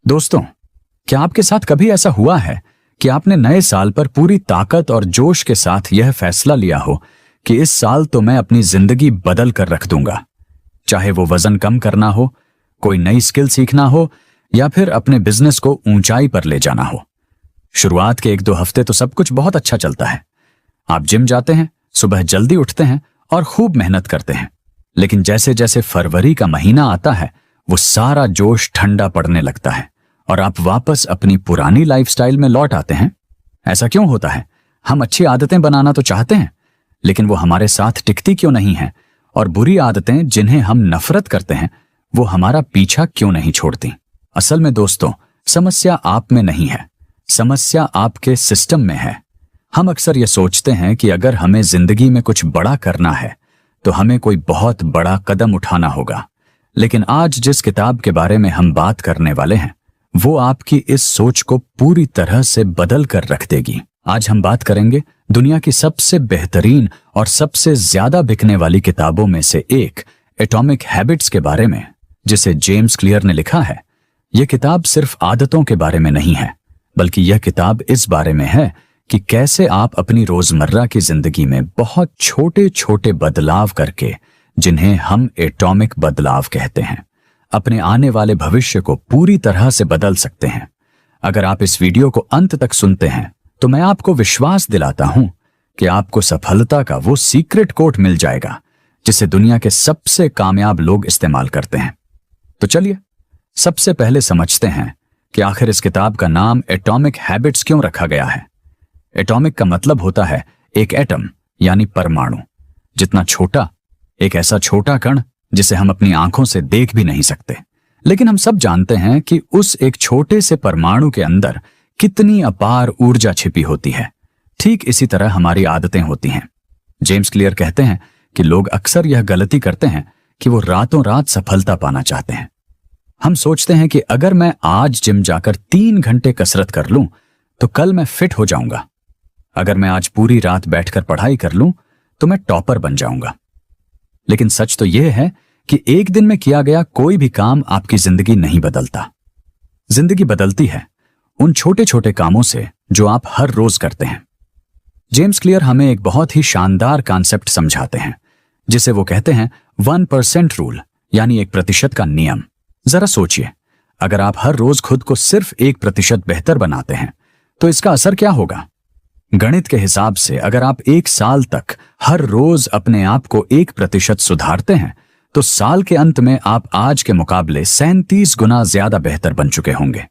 दोस्तों, क्या आपके साथ कभी ऐसा हुआ है कि आपने नए साल पर पूरी ताकत और जोश के साथ यह फैसला लिया हो कि इस साल तो मैं अपनी जिंदगी बदल कर रख दूंगा? चाहे वो वजन कम करना हो, कोई नई स्किल सीखना हो या फिर अपने बिजनेस को ऊंचाई पर ले जाना हो। शुरुआत के 1-2 हफ्ते तो सब कुछ बहुत अच्छा चलता है। आप जिम जाते हैं, सुबह जल्दी उठते हैं और खूब मेहनत करते हैं। लेकिन जैसे जैसे फरवरी का महीना आता है, वो सारा जोश ठंडा पड़ने लगता है और आप वापस अपनी पुरानी लाइफस्टाइल में लौट आते हैं। ऐसा क्यों होता है? हम अच्छी आदतें बनाना तो चाहते हैं, लेकिन वो हमारे साथ टिकती क्यों नहीं है? और बुरी आदतें जिन्हें हम नफरत करते हैं, वो हमारा पीछा क्यों नहीं छोड़ती? असल में दोस्तों, समस्या आप में नहीं है, समस्या आपके सिस्टम में है। हम अक्सर ये सोचते हैं कि अगर हमें जिंदगी में कुछ बड़ा करना है तो हमें कोई बहुत बड़ा कदम उठाना होगा। लेकिन आज जिस किताब के बारे में हम बात करने वाले हैं, वो आपकी इस सोच को पूरी तरह से बदल कर रख देगी। आज हम बात करेंगे दुनिया की सबसे बेहतरीन और सबसे ज्यादा बिकने वाली किताबों में से एक, एटॉमिक हैबिट्स के बारे में, जिसे जेम्स क्लियर ने लिखा है। यह किताब सिर्फ आदतों के बारे में नहीं है, बल्कि यह किताब इस बारे में है कि कैसे आप अपनी रोजमर्रा की जिंदगी में बहुत छोटे छोटे बदलाव करके, जिन्हें हम एटॉमिक बदलाव कहते हैं, अपने आने वाले भविष्य को पूरी तरह से बदल सकते हैं। अगर आप इस वीडियो को अंत तक सुनते हैं तो मैं आपको विश्वास दिलाता हूं कि आपको सफलता का वो सीक्रेट कोड मिल जाएगा जिसे दुनिया के सबसे कामयाब लोग इस्तेमाल करते हैं। तो चलिए सबसे पहले समझते हैं कि आखिर इस किताब का नाम एटॉमिक हैबिट्स क्यों रखा गया है। एटॉमिक का मतलब होता है एक एटम यानी परमाणु। जितना छोटा, एक ऐसा छोटा कण जिसे हम अपनी आंखों से देख भी नहीं सकते। लेकिन हम सब जानते हैं कि उस एक छोटे से परमाणु के अंदर कितनी अपार ऊर्जा छिपी होती है। ठीक इसी तरह हमारी आदतें होती हैं। जेम्स क्लियर कहते हैं कि लोग अक्सर यह गलती करते हैं कि वो रातों रात सफलता पाना चाहते हैं। हम सोचते हैं कि अगर मैं आज जिम जाकर 3 घंटे कसरत कर लूं तो कल मैं फिट हो जाऊंगा। अगर मैं आज पूरी रात बैठकर पढ़ाई कर लूं तो मैं टॉपर बन जाऊंगा। लेकिन सच तो यह है कि एक दिन में किया गया कोई भी काम आपकी जिंदगी नहीं बदलता। जिंदगी बदलती है उन छोटे छोटे कामों से जो आप हर रोज करते हैं। जेम्स क्लियर हमें एक बहुत ही शानदार कॉन्सेप्ट समझाते हैं, जिसे वो कहते हैं 1% रूल, यानी 1% का नियम। जरा सोचिए, अगर आप हर रोज खुद को सिर्फ 1% बेहतर बनाते हैं तो इसका असर क्या होगा? गणित के हिसाब से अगर आप 1 साल तक हर रोज अपने आप को 1% सुधारते हैं तो साल के अंत में आप आज के मुकाबले 37 गुना ज्यादा बेहतर बन चुके होंगे।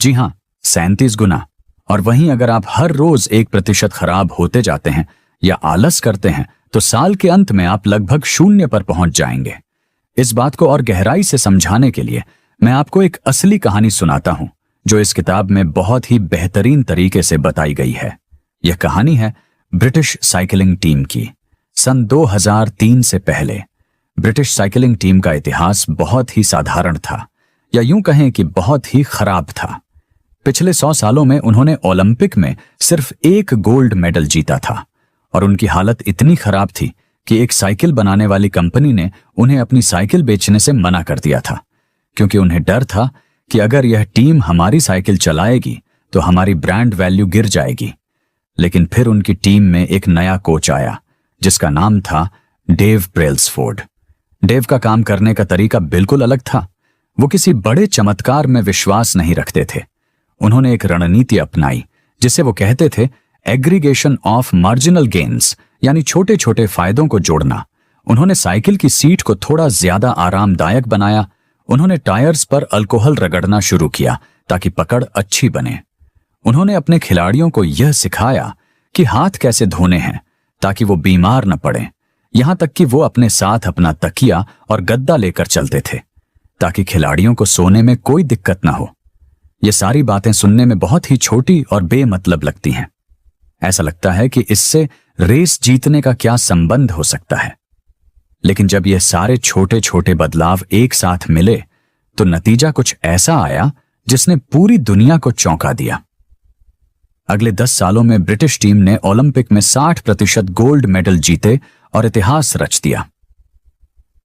जी हां, 37 गुना। और वहीं अगर आप हर रोज 1% खराब होते जाते हैं या आलस करते हैं तो साल के अंत में आप लगभग 0 पर पहुंच जाएंगे। इस बात को और गहराई से समझाने के लिए मैं आपको एक असली कहानी सुनाता हूं जो इस किताब में बहुत ही बेहतरीन तरीके से बताई गई है। यह कहानी है ब्रिटिश साइकिलिंग टीम की। सन 2003 से पहले ब्रिटिश साइकिलिंग टीम का इतिहास बहुत ही साधारण था, या यूं कहें कि बहुत ही खराब था। पिछले 100 सालों में उन्होंने ओलंपिक में सिर्फ 1 गोल्ड मेडल जीता था और उनकी हालत इतनी खराब थी कि एक साइकिल बनाने वाली कंपनी ने उन्हें अपनी साइकिल बेचने से मना कर दिया था, क्योंकि उन्हें डर था कि अगर यह टीम हमारी साइकिल चलाएगी तो हमारी ब्रांड वैल्यू गिर जाएगी। लेकिन फिर उनकी टीम में एक नया कोच आया जिसका नाम था डेव ब्रेल्सफोर्ड। डेव का काम करने का तरीका बिल्कुल अलग था। वो किसी बड़े चमत्कार में विश्वास नहीं रखते थे। उन्होंने एक रणनीति अपनाई जिसे वो कहते थे एग्रीगेशन ऑफ मार्जिनल गेन्स, यानी छोटे छोटे फायदों को जोड़ना। उन्होंने साइकिल की सीट को थोड़ा ज्यादा आरामदायक बनाया। उन्होंने टायर्स पर अल्कोहल रगड़ना शुरू किया ताकि पकड़ अच्छी बने। उन्होंने अपने खिलाड़ियों को यह सिखाया कि हाथ कैसे धोने हैं ताकि वो बीमार न पड़े। यहां तक कि वो अपने साथ अपना तकिया और गद्दा लेकर चलते थे ताकि खिलाड़ियों को सोने में कोई दिक्कत न हो। ये सारी बातें सुनने में बहुत ही छोटी और बेमतलब लगती हैं। ऐसा लगता है कि इससे रेस जीतने का क्या संबंध हो सकता है। लेकिन जब ये सारे छोटे छोटे बदलाव एक साथ मिले तो नतीजा कुछ ऐसा आया जिसने पूरी दुनिया को चौंका दिया। अगले 10 सालों में ब्रिटिश टीम ने ओलंपिक में 60% गोल्ड मेडल जीते और इतिहास रच दिया।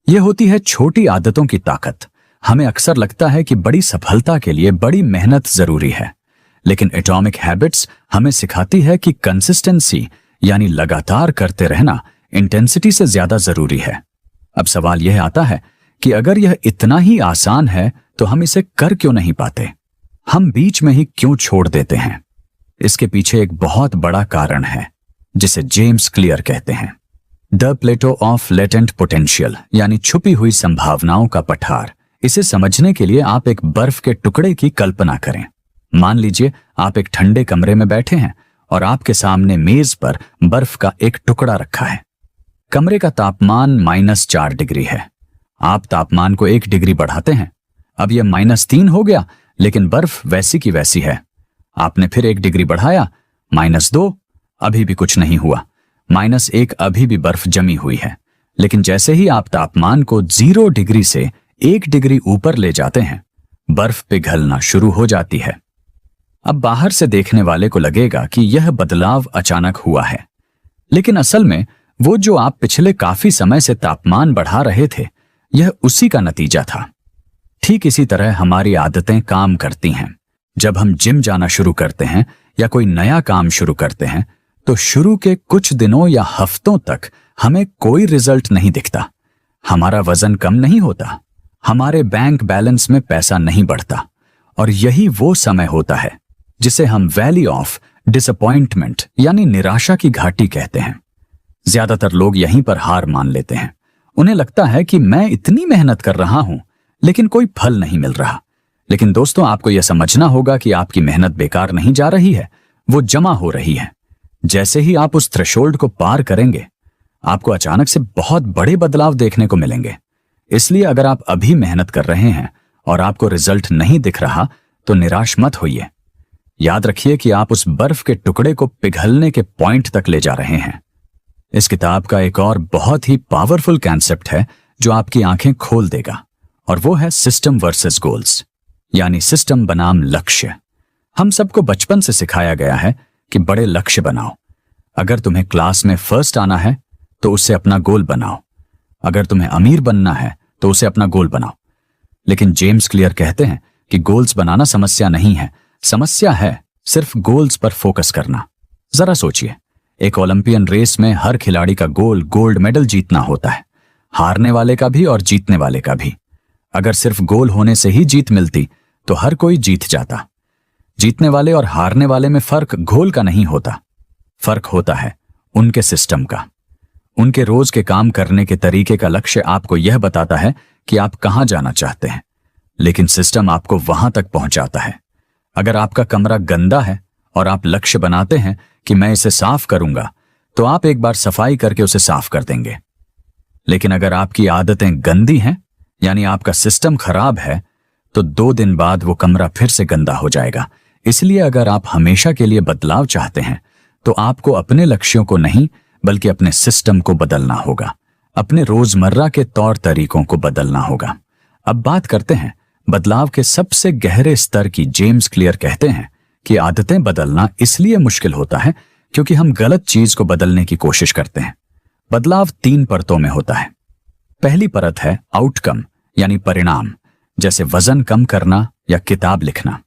यह होती है छोटी आदतों की ताकत। हमें अक्सर लगता है कि बड़ी सफलता के लिए बड़ी मेहनत जरूरी है, लेकिन एटॉमिक हैबिट्स हमें सिखाती है कि कंसिस्टेंसी यानी लगातार करते रहना इंटेंसिटी से ज्यादा जरूरी है। अब सवाल यह आता है कि अगर यह इतना ही आसान है तो हम इसे कर क्यों नहीं पाते? हम बीच में ही क्यों छोड़ देते हैं? इसके पीछे एक बहुत बड़ा कारण है जिसे जेम्स क्लियर कहते हैं the plateau of latent potential, यानी छुपी हुई संभावनाओं का पठार। इसे समझने के लिए आप एक बर्फ के टुकड़े की कल्पना करें। मान लीजिए आप एक ठंडे कमरे में बैठे हैं और आपके सामने मेज पर बर्फ का एक टुकड़ा रखा है। कमरे का तापमान -4 डिग्री है। आप तापमान को 1 डिग्री बढ़ाते हैं। अब यह -3 हो गया, लेकिन बर्फ वैसी की वैसी है। आपने फिर 1 डिग्री बढ़ाया, -2, अभी भी कुछ नहीं हुआ। -1 अभी भी बर्फ जमी हुई है। लेकिन जैसे ही आप तापमान को 0 डिग्री से 1 डिग्री ऊपर ले जाते हैं, बर्फ पिघलना शुरू हो जाती है। अब बाहर से देखने वाले को लगेगा कि यह बदलाव अचानक हुआ है, लेकिन असल में वो जो आप पिछले काफी समय से तापमान बढ़ा रहे थे, यह उसी का नतीजा था। ठीक इसी तरह हमारी आदतें काम करती हैं। जब हम जिम जाना शुरू करते हैं या कोई नया काम शुरू करते हैं, तो शुरू के कुछ दिनों या हफ्तों तक हमें कोई रिजल्ट नहीं दिखता। हमारा वजन कम नहीं होता, हमारे बैंक बैलेंस में पैसा नहीं बढ़ता, और यही वो समय होता है जिसे हम वैली ऑफ डिसअपॉइंटमेंट यानी निराशा की घाटी कहते हैं। ज्यादातर लोग यहीं पर हार मान लेते हैं। उन्हें लगता है कि मैं इतनी मेहनत कर रहा हूं, लेकिन कोई फल नहीं मिल रहा। लेकिन दोस्तों, आपको यह समझना होगा कि आपकी मेहनत बेकार नहीं जा रही है, वो जमा हो रही है। जैसे ही आप उस थ्रेशोल्ड को पार करेंगे, आपको अचानक से बहुत बड़े बदलाव देखने को मिलेंगे। इसलिए अगर आप अभी मेहनत कर रहे हैं और आपको रिजल्ट नहीं दिख रहा, तो निराश मत होइए। याद रखिए कि आप उस बर्फ के टुकड़े को पिघलने के पॉइंट तक ले जा रहे हैं। इस किताब का एक और बहुत ही पावरफुल कॉन्सेप्ट है जो आपकी आंखें खोल देगा, और वो है सिस्टम वर्सेस गोल्स, यानी सिस्टम बनाम लक्ष्य। हम सबको बचपन से सिखाया गया है कि बड़े लक्ष्य बनाओ। अगर तुम्हें क्लास में फर्स्ट आना है तो उससे अपना गोल बनाओ। अगर तुम्हें अमीर बनना है तो उसे अपना गोल बनाओ। लेकिन जेम्स क्लियर कहते हैं कि गोल्स बनाना समस्या नहीं है, समस्या है सिर्फ गोल्स पर फोकस करना। जरा सोचिए, एक ओलंपियन रेस में हर खिलाड़ी का गोल गोल्ड मेडल जीतना होता है, हारने वाले का भी और जीतने वाले का भी। अगर सिर्फ गोल होने से ही जीत मिलती तो हर कोई जीत जाता। जीतने वाले और हारने वाले में फर्क गोल का नहीं होता, फर्क होता है उनके सिस्टम का। उनके रोज के काम करने के तरीके का लक्ष्य आपको यह बताता है कि आप कहां जाना चाहते हैं, लेकिन सिस्टम आपको वहां तक पहुंचाता है। अगर आपका कमरा गंदा है और आप लक्ष्य बनाते हैं कि मैं इसे साफ करूंगा, तो आप एक बार सफाई करके उसे साफ कर देंगे। लेकिन अगर आपकी आदतें गंदी हैं, यानी आपका सिस्टम खराब है, तो 2 दिन बाद वो कमरा फिर से गंदा हो जाएगा। इसलिए अगर आप हमेशा के लिए बदलाव चाहते हैं, तो आपको अपने लक्ष्यों को नहीं बल्कि अपने सिस्टम को बदलना होगा। अपने रोजमर्रा के तौर तरीकों को बदलना होगा। अब बात करते हैं बदलाव के सबसे गहरे स्तर की। जेम्स क्लियर कहते हैं कि आदतें बदलना इसलिए मुश्किल होता है क्योंकि हम गलत चीज को बदलने की कोशिश करते हैं। बदलाव 3 परतों में होता है। पहली परत है आउटकम यानी परिणाम, जैसे वजन कम करना या किताब लिखना।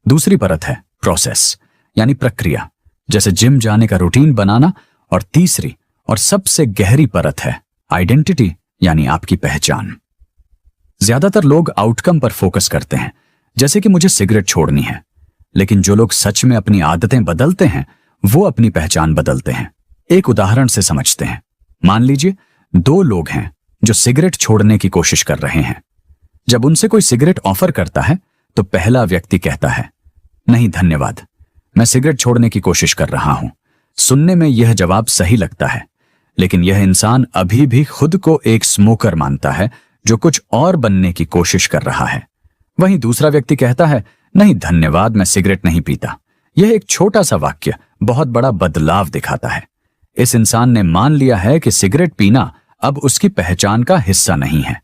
दूसरी परत है प्रोसेस यानी प्रक्रिया, जैसे जिम जाने का रूटीन बनाना। और तीसरी और सबसे गहरी परत है आइडेंटिटी यानी आपकी पहचान। ज्यादातर लोग आउटकम पर फोकस करते हैं, जैसे कि मुझे सिगरेट छोड़नी है। लेकिन जो लोग सच में अपनी आदतें बदलते हैं, वो अपनी पहचान बदलते हैं। एक उदाहरण से समझते हैं। मान लीजिए 2 लोग हैं जो सिगरेट छोड़ने की कोशिश कर रहे हैं। जब उनसे कोई सिगरेट ऑफर करता है, तो पहला व्यक्ति कहता है, नहीं धन्यवाद, मैं सिगरेट छोड़ने की कोशिश कर रहा हूं। सुनने में यह जवाब सही लगता है, लेकिन यह इंसान अभी भी खुद को एक स्मोकर मानता है जो कुछ और बनने की कोशिश कर रहा है। वहीं दूसरा व्यक्ति कहता है, नहीं धन्यवाद, मैं सिगरेट नहीं पीता। यह एक छोटा सा वाक्य बहुत बड़ा बदलाव दिखाता है। इस इंसान ने मान लिया है कि सिगरेट पीना अब उसकी पहचान का हिस्सा नहीं है।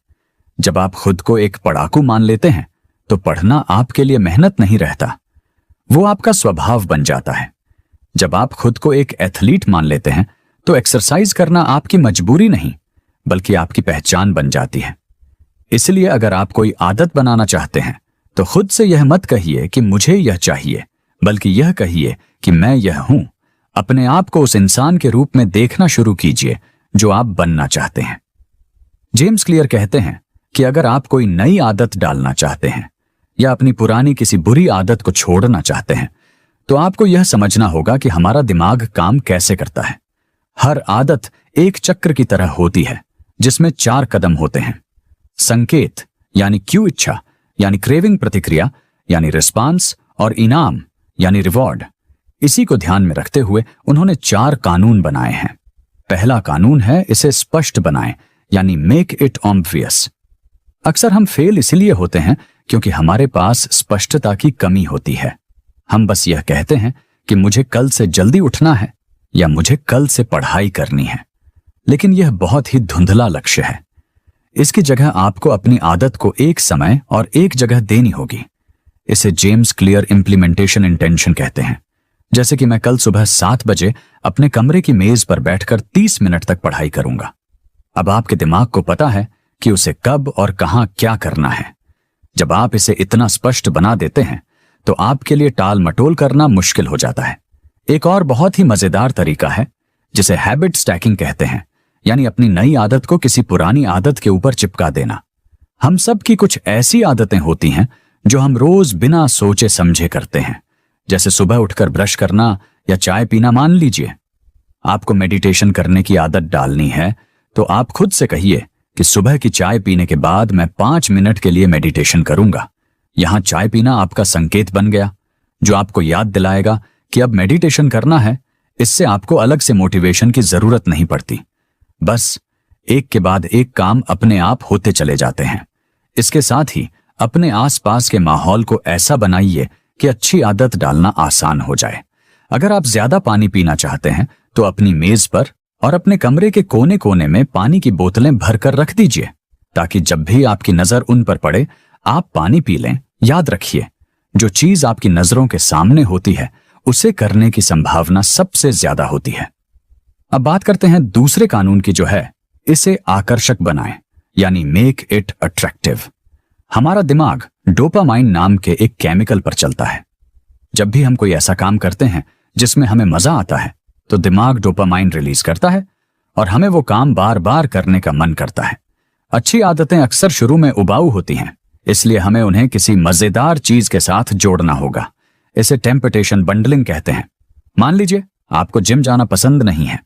जब आप खुद को एक पढ़ाकू मान लेते हैं, तो पढ़ना आपके लिए मेहनत नहीं रहता, वो आपका स्वभाव बन जाता है। जब आप खुद को एक एथलीट मान लेते हैं, तो एक्सरसाइज करना आपकी मजबूरी नहीं बल्कि आपकी पहचान बन जाती है। इसलिए अगर आप कोई आदत बनाना चाहते हैं तो खुद से यह मत कहिए कि मुझे यह चाहिए, बल्कि यह कहिए कि मैं यह हूं। अपने आप को उस इंसान के रूप में देखना शुरू कीजिए जो आप बनना चाहते हैं। जेम्स क्लियर कहते हैं कि अगर आप कोई नई आदत डालना चाहते हैं या अपनी पुरानी किसी बुरी आदत को छोड़ना चाहते हैं तो आपको यह समझना होगा कि हमारा दिमाग काम कैसे करता है। हर आदत एक चक्र की तरह होती है जिसमें 4 कदम होते हैं। संकेत यानी क्यू, इच्छा यानी क्रेविंग, प्रतिक्रिया यानी रिस्पांस, और इनाम यानी रिवॉर्ड। इसी को ध्यान में रखते हुए उन्होंने 4 कानून बनाए हैं। पहला कानून है इसे स्पष्ट बनाएं, यानी मेक इट ऑब्वियस। अक्सर हम फेल इसलिए होते हैं क्योंकि हमारे पास स्पष्टता की कमी होती है। हम बस यह कहते हैं कि मुझे कल से जल्दी उठना है या मुझे कल से पढ़ाई करनी है, लेकिन यह बहुत ही धुंधला लक्ष्य है। इसकी जगह आपको अपनी आदत को एक समय और एक जगह देनी होगी। इसे जेम्स क्लियर इम्प्लीमेंटेशन इंटेंशन कहते हैं। जैसे कि मैं कल सुबह 7 बजे अपने कमरे की मेज पर बैठकर 30 मिनट तक पढ़ाई करूंगा। अब आपके दिमाग को पता है कि उसे कब और कहां क्या करना है। जब आप इसे इतना स्पष्ट बना देते हैं तो आपके लिए टाल मटोल करना मुश्किल हो जाता है। एक और बहुत ही मजेदार तरीका है जिसे हैबिट स्टैकिंग कहते हैं, यानी अपनी नई आदत को किसी पुरानी आदत के ऊपर चिपका देना। हम सब की कुछ ऐसी आदतें होती हैं जो हम रोज बिना सोचे समझे करते हैं, जैसे सुबह उठकर ब्रश करना या चाय पीना। मान लीजिए आपको मेडिटेशन करने की आदत डालनी है तो आप खुद से कहिए कि सुबह की चाय पीने के बाद मैं 5 मिनट के लिए मेडिटेशन करूंगा। यहां चाय पीना आपका संकेत बन गया जो आपको याद दिलाएगा कि अब मेडिटेशन करना है। इससे आपको अलग से मोटिवेशन की जरूरत नहीं पड़ती, बस एक के बाद एक काम अपने आप होते चले जाते हैं। इसके साथ ही अपने आसपास के माहौल को ऐसा बनाइए कि अच्छी आदत डालना आसान हो जाए। अगर आप ज्यादा पानी पीना चाहते हैं तो अपनी मेज पर और अपने कमरे के कोने कोने में पानी की बोतलें भरकर रख दीजिए, ताकि जब भी आपकी नजर उन पर पड़े आप पानी पी लें। याद रखिए, जो चीज आपकी नजरों के सामने होती है उसे करने की संभावना सबसे ज्यादा होती है। अब बात करते हैं दूसरे कानून की, जो है इसे आकर्षक बनाएं, यानी मेक इट अट्रैक्टिव। हमारा दिमाग डोपामाइन नाम के एक केमिकल पर चलता है। जब भी हम कोई ऐसा काम करते हैं जिसमें हमें मजा आता है तो दिमाग डोपामाइन रिलीज करता है और हमें वो काम बार बार करने का मन करता है। अच्छी आदतें अक्सर शुरू में उबाऊ होती हैं, इसलिए हमें उन्हें किसी मजेदार चीज के साथ जोड़ना होगा। इसे टेम्पटेशन बंडलिंग कहते हैं। मान लीजिए आपको जिम जाना पसंद नहीं है,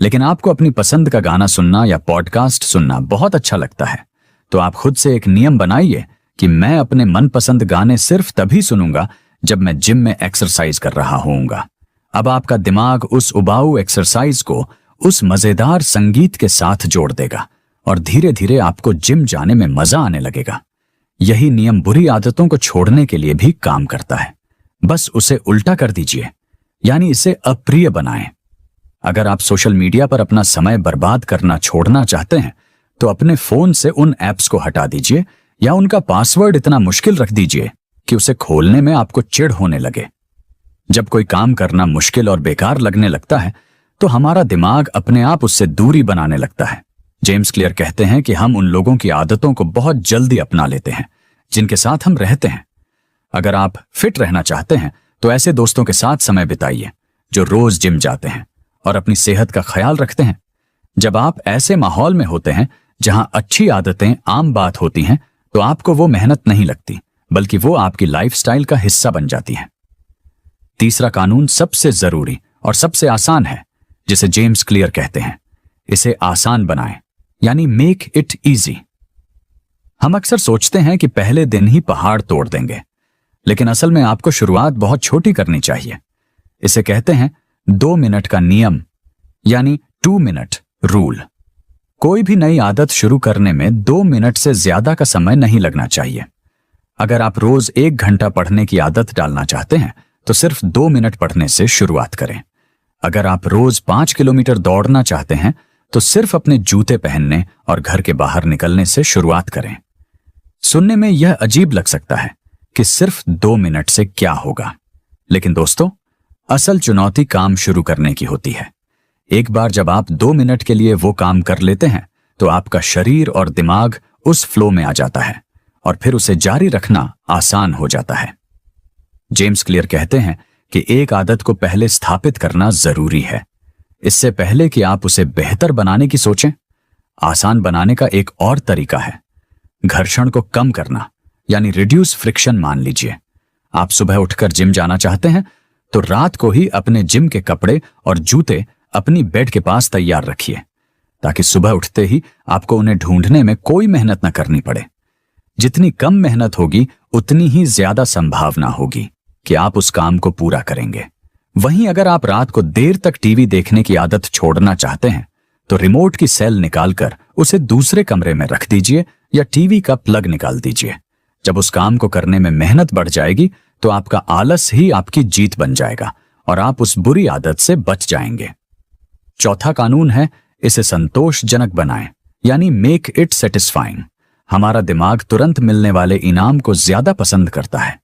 लेकिन आपको अपनी पसंद का गाना सुनना या पॉडकास्ट सुनना बहुत अच्छा लगता है, तो आप खुद से एक नियम बनाइए कि मैं अपने मनपसंद गाने सिर्फ तभी सुनूंगा जब मैं जिम में एक्सरसाइज कर रहा होऊंगा। अब आपका दिमाग उस उबाऊ एक्सरसाइज को उस मजेदार संगीत के साथ जोड़ देगा और धीरे धीरे आपको जिम जाने में मजा आने लगेगा। यही नियम बुरी आदतों को छोड़ने के लिए भी काम करता है। बस उसे उल्टा कर दीजिए, यानी इसे अप्रिय बनाएं। अगर आप सोशल मीडिया पर अपना समय बर्बाद करना छोड़ना चाहते हैं तो अपने फोन से उन ऐप्स को हटा दीजिए या उनका पासवर्ड इतना मुश्किल रख दीजिए कि उसे खोलने में आपको चिढ़ होने लगे। जब कोई काम करना मुश्किल और बेकार लगने लगता है तो हमारा दिमाग अपने आप उससे दूरी बनाने लगता है। जेम्स क्लियर कहते हैं कि हम उन लोगों की आदतों को बहुत जल्दी अपना लेते हैं जिनके साथ हम रहते हैं। अगर आप फिट रहना चाहते हैं तो ऐसे दोस्तों के साथ समय बिताइए जो रोज जिम जाते हैं और अपनी सेहत का ख्याल रखते हैं। जब आप ऐसे माहौल में होते हैं जहां अच्छी आदतें आम बात होती हैं तो आपको वो मेहनत नहीं लगती, बल्कि वो आपकी लाइफस्टाइल का हिस्सा बन जाती है। तीसरा कानून सबसे जरूरी और सबसे आसान है, जिसे जेम्स क्लियर कहते हैं इसे आसान बनाएं, यानी मेक इट इजी। हम अक्सर सोचते हैं कि पहले दिन ही पहाड़ तोड़ देंगे, लेकिन असल में आपको शुरुआत बहुत छोटी करनी चाहिए। इसे कहते हैं 2 मिनट का नियम, यानी 2 मिनट रूल। कोई भी नई आदत शुरू करने में 2 मिनट से ज्यादा का समय नहीं लगना चाहिए। अगर आप रोज 1 घंटा पढ़ने की आदत डालना चाहते हैं तो सिर्फ 2 मिनट पढ़ने से शुरुआत करें। अगर आप रोज 5 किलोमीटर दौड़ना चाहते हैं तो सिर्फ अपने जूते पहनने और घर के बाहर निकलने से शुरुआत करें। सुनने में यह अजीब लग सकता है कि सिर्फ 2 मिनट से क्या होगा, लेकिन दोस्तों, असल चुनौती काम शुरू करने की होती है। एक बार जब आप 2 मिनट के लिए वो काम कर लेते हैं तो आपका शरीर और दिमाग उस फ्लो में आ जाता है और फिर उसे जारी रखना आसान हो जाता है। जेम्स क्लियर कहते हैं कि एक आदत को पहले स्थापित करना जरूरी है, इससे पहले कि आप उसे बेहतर बनाने की सोचें। आसान बनाने का एक और तरीका है घर्षण को कम करना, यानी रिड्यूस फ्रिक्शन। मान लीजिए आप सुबह उठकर जिम जाना चाहते हैं, तो रात को ही अपने जिम के कपड़े और जूते अपनी बेड के पास तैयार रखिए, ताकि सुबह उठते ही आपको उन्हें ढूंढने में कोई मेहनत न करनी पड़े। जितनी कम मेहनत होगी उतनी ही ज्यादा संभावना होगी कि आप उस काम को पूरा करेंगे। वहीं अगर आप रात को देर तक टीवी देखने की आदत छोड़ना चाहते हैं, तो रिमोट की सेल निकालकर उसे दूसरे कमरे में रख दीजिए या टीवी का प्लग निकाल दीजिए। जब उस काम को करने में मेहनत बढ़ जाएगी तो आपका आलस ही आपकी जीत बन जाएगा और आप उस बुरी आदत से बच जाएंगे। चौथा कानून है इसे संतोषजनक बनाएं, यानी मेक इट सेटिस्फाइंग। हमारा दिमाग तुरंत मिलने वाले इनाम को ज्यादा पसंद करता है।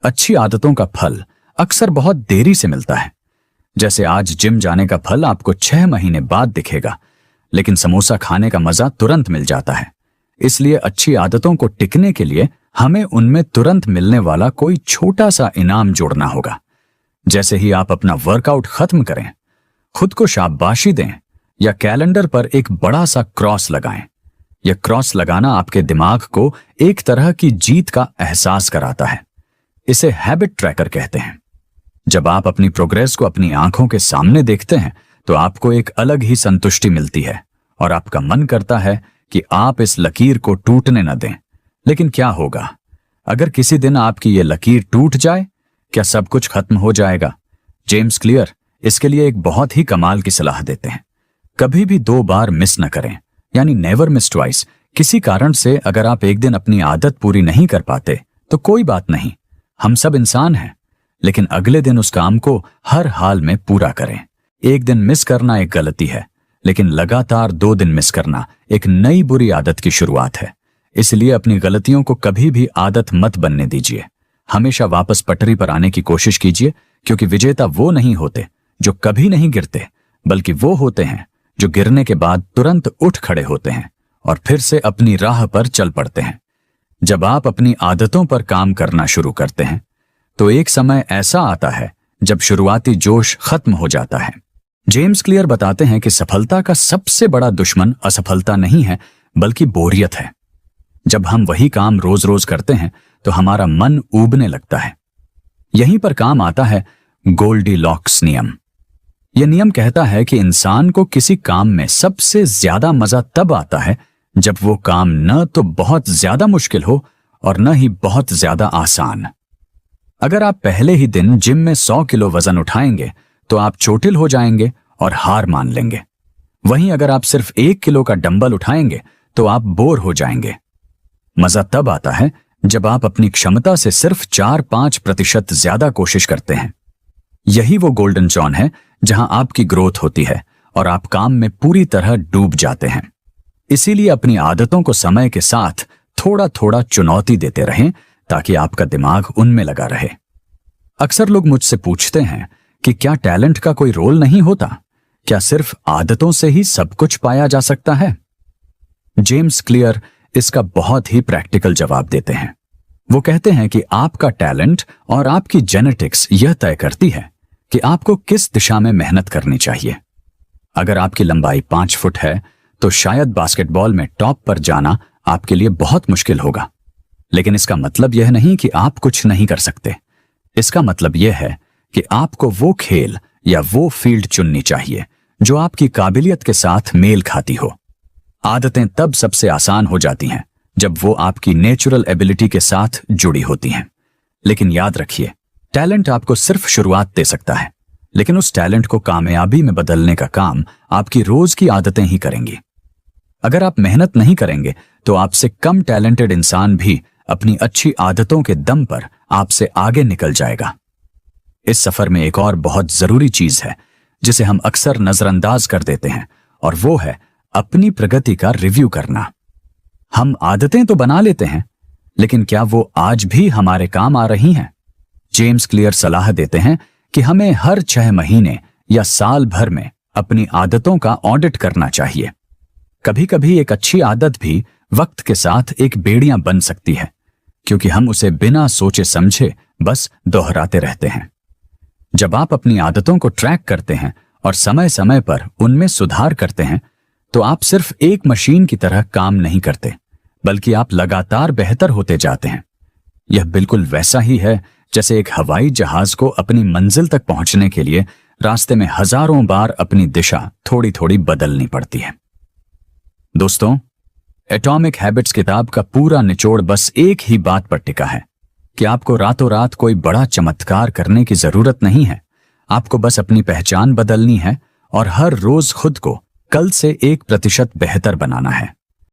अच्छी आदतों का फल अक्सर बहुत देरी से मिलता है। जैसे आज जिम जाने का फल आपको 6 महीने बाद दिखेगा, लेकिन समोसा खाने का मजा तुरंत मिल जाता है। इसलिए अच्छी आदतों को टिकने के लिए हमें उनमें तुरंत मिलने वाला कोई छोटा सा इनाम जोड़ना होगा। जैसे ही आप अपना वर्कआउट खत्म करें, खुद को शाबाशी दें या कैलेंडर पर एक बड़ा सा क्रॉस लगाएं। यह क्रॉस लगाना आपके दिमाग को एक तरह की जीत का एहसास कराता है। इसे हैबिट ट्रैकर कहते हैं। जब आप अपनी प्रोग्रेस को अपनी आंखों के सामने देखते हैं, तो आपको एक अलग ही संतुष्टि मिलती है और आपका मन करता है कि आप इस लकीर को टूटने न दें। लेकिन क्या होगा अगर किसी दिन आपकी ये लकीर टूट जाए? क्या सब कुछ खत्म हो जाएगा? जेम्स क्लियर इसके लिए एक बहुत ही कमाल की सलाह देते हैं। कभी भी 2 बार मिस न करें, यानी नेवर मिस ट्वाइस। किसी कारण से अगर आप एक दिन अपनी आदत पूरी नहीं कर पाते तो कोई बात नहीं, हम सब इंसान हैं। लेकिन अगले दिन उस काम को हर हाल में पूरा करें। एक दिन मिस करना एक गलती है, लेकिन लगातार 2 दिन मिस करना एक नई बुरी आदत की शुरुआत है। इसलिए अपनी गलतियों को कभी भी आदत मत बनने दीजिए। हमेशा वापस पटरी पर आने की कोशिश कीजिए, क्योंकि विजेता वो नहीं होते जो कभी नहीं गिरते, बल्कि वो होते हैं जो गिरने के बाद तुरंत उठ खड़े होते हैं और फिर से अपनी राह पर चल पड़ते हैं। जब आप अपनी आदतों पर काम करना शुरू करते हैं, तो एक समय ऐसा आता है जब शुरुआती जोश खत्म हो जाता है। जेम्स क्लियर बताते हैं कि सफलता का सबसे बड़ा दुश्मन असफलता नहीं है, बल्कि बोरियत है। जब हम वही काम रोज रोज करते हैं, तो हमारा मन ऊबने लगता है। यहीं पर काम आता है गोल्डीलॉक्स नियम। यह नियम कहता है कि इंसान को किसी काम में सबसे ज्यादा मजा तब आता है जब वो काम न तो बहुत ज्यादा मुश्किल हो और न ही बहुत ज्यादा आसान। अगर आप पहले ही दिन जिम में 100 किलो वजन उठाएंगे, तो आप चोटिल हो जाएंगे और हार मान लेंगे। वहीं अगर आप सिर्फ 1 किलो का डंबल उठाएंगे, तो आप बोर हो जाएंगे। मजा तब आता है जब आप अपनी क्षमता से सिर्फ 4-5% ज्यादा कोशिश करते हैं। यही वो गोल्डन जॉन है जहां आपकी ग्रोथ होती है और आप काम में पूरी तरह डूब जाते हैं। इसीलिए अपनी आदतों को समय के साथ थोड़ा थोड़ा चुनौती देते रहें, ताकि आपका दिमाग उनमें लगा रहे। अक्सर लोग मुझसे पूछते हैं कि क्या टैलेंट का कोई रोल नहीं होता? क्या सिर्फ आदतों से ही सब कुछ पाया जा सकता है? जेम्स क्लियर इसका बहुत ही प्रैक्टिकल जवाब देते हैं। वो कहते हैं कि आपका टैलेंट और आपकी जेनेटिक्स यह तय करती है कि आपको किस दिशा में मेहनत करनी चाहिए। अगर आपकी लंबाई 5 फुट है, तो शायद बास्केटबॉल में टॉप पर जाना आपके लिए बहुत मुश्किल होगा। लेकिन इसका मतलब यह नहीं कि आप कुछ नहीं कर सकते। इसका मतलब यह है कि आपको वो खेल या वो फील्ड चुननी चाहिए जो आपकी काबिलियत के साथ मेल खाती हो। आदतें तब सबसे आसान हो जाती हैं जब वो आपकी नेचुरल एबिलिटी के साथ जुड़ी होती हैं। लेकिन याद रखिए, टैलेंट आपको सिर्फ शुरुआत दे सकता है, लेकिन उस टैलेंट को कामयाबी में बदलने का काम आपकी रोज की आदतें ही करेंगी। अगर आप मेहनत नहीं करेंगे, तो आपसे कम टैलेंटेड इंसान भी अपनी अच्छी आदतों के दम पर आपसे आगे निकल जाएगा। इस सफर में एक और बहुत जरूरी चीज है जिसे हम अक्सर नजरअंदाज कर देते हैं, और वो है अपनी प्रगति का रिव्यू करना। हम आदतें तो बना लेते हैं, लेकिन क्या वो आज भी हमारे काम आ रही हैं? जेम्स क्लियर सलाह देते हैं कि हमें हर 6 महीने या साल भर में अपनी आदतों का ऑडिट करना चाहिए। कभी कभी एक अच्छी आदत भी वक्त के साथ एक बेड़ियां बन सकती है, क्योंकि हम उसे बिना सोचे समझे बस दोहराते रहते हैं। जब आप अपनी आदतों को ट्रैक करते हैं और समय समय पर उनमें सुधार करते हैं, तो आप सिर्फ एक मशीन की तरह काम नहीं करते, बल्कि आप लगातार बेहतर होते जाते हैं। यह बिल्कुल वैसा ही है जैसे एक हवाई जहाज को अपनी मंजिल तक पहुंचने के लिए रास्ते में हजारों बार अपनी दिशा थोड़ी थोड़ी बदलनी पड़ती है। दोस्तों, एटॉमिक हैबिट्स किताब का पूरा निचोड़ बस एक ही बात पर टिका है कि आपको रातों रात कोई बड़ा चमत्कार करने की जरूरत नहीं है। आपको बस अपनी पहचान बदलनी है और हर रोज खुद को कल से 1% बेहतर बनाना है।